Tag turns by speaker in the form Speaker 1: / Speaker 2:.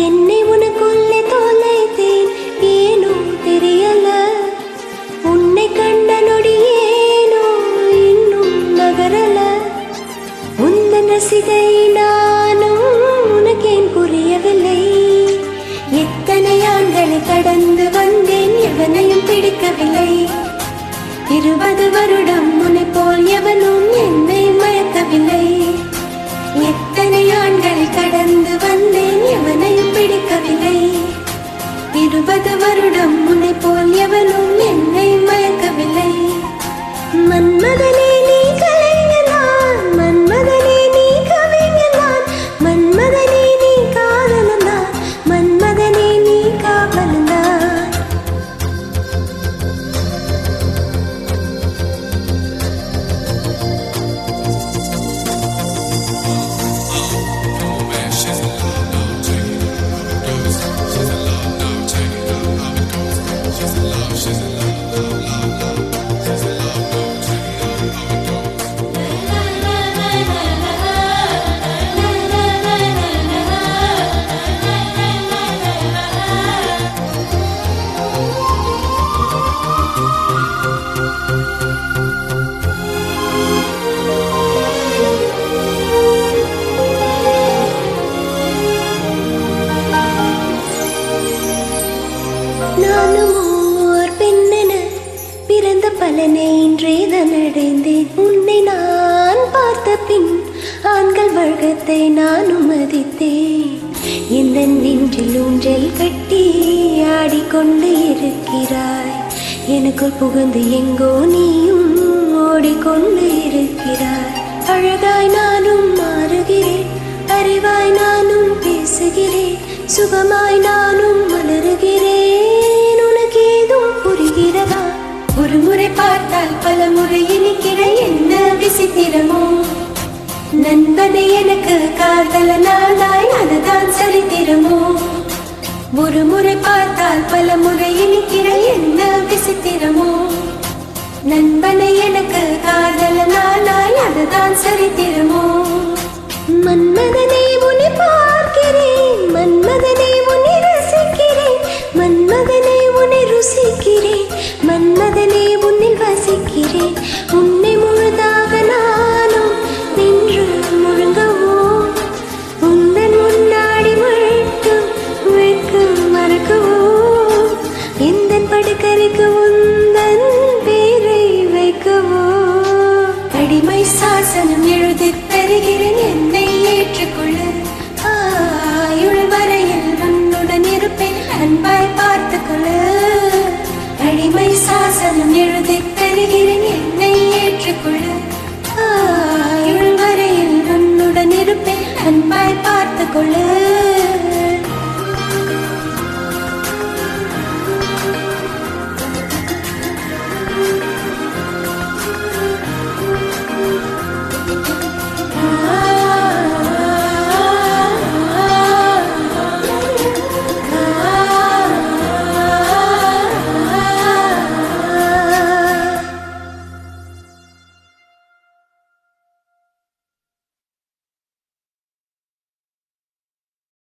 Speaker 1: என்னை உனக்குள்ளே தொலைத்தேன், ஏனோ தெரியல. உன்னை கண்ட நொடி ஏனோ இன்னும் நகரல. உந்தன் ரசிகை நானும் உனக்கேன் புரியவில்லை. எத்தனை ஆண்களை கடந்து வந்தேன், எவனையும் பிடிக்கவில்லை. 20 வருடம் உன்னை போல் எவனும் என்னை மயக்கவில்லை. எத்தனை ஆண்களை கடந்து வந்தேன், எவனையும் பிடிக்கவில்லை. 20 வருடம் உன்னை போல் எவனும் என்னை மயக்கவில்லை. மன்மதனே நீ கலைஞனான், மன்மதனே நீ கவிஞனான், மன்மதனே நீ காதலனான், மன்மதனே நீ காவலனான். நானும் ஓர் பெண்ணென பிறந்த பலனை இன்றேதான் அடைந்தேன். உன்னை நான் பார்த்த பின் ஆண்கள் வர்க்கத்தை நானும் மதித்தேன். எந்த நெஞ்சில் ஊஞ்சல் கட்டி ஆடிக்கொண்டு இருக்கிறாய். எனக்குள் புகுந்து எங்கோ நீயும் ஓடிக்கொண்டு இருக்கிறாய். அழகாய் நானும் மாறுகிறேன், அறிவாய் நானும் பேசுகிறேன், சுகமாய் நானும் மலருகிறேன். உனக்கு ஏதும் புரிகிறதா? ஒரு முறை பார்த்தால் பல முறை இனிக்கிற என்ன விசித்திரமோ. நண்பனை எனக்கு காதலனானாய், அதுதான் சரித்திரமோ. ஒரு முறை பார்த்தால் பல முறை இனிக்கிற என்ன விசித்திரமோ. நண்பனை எனக்கு காதலனானாய், அதுதான் சரித்திரமோ. மன்மதனை உன்னை பார்க்கிறேன், மன்மதனை உன்னை ரசிக்கிறேன், மன்மதனை உன்னை ருசிக்கிறேன், மன்மதனை உன்னில் வசிக்கிறேன். உன்னை முழுதாக நானும் நின்று முழுங்கவோ, உந்தன் முன்னாடி மட்டும் வைக்க மறக்கவோ, எந்த படுக்கரைக்கு உந்தன் பேரை வைக்கவோ. அடிமை சாசனம் எழுதி தருகிறேன், என்னை ஏற்றுக்கொள்ளு. ஆயுள் வரையில் உன்னுடன் இருப்பேன், அன்பாய் பார்த்துக்கொள்ளு. அடிமை சாசனம் எழுதி தருகிறேன், என்னை ஏற்றுக்கொள்ளு. ஆயுள் வரையில் உன்னுடன் இருப்பேன், அன்பாய் பார்த்துக்கொள்ளு.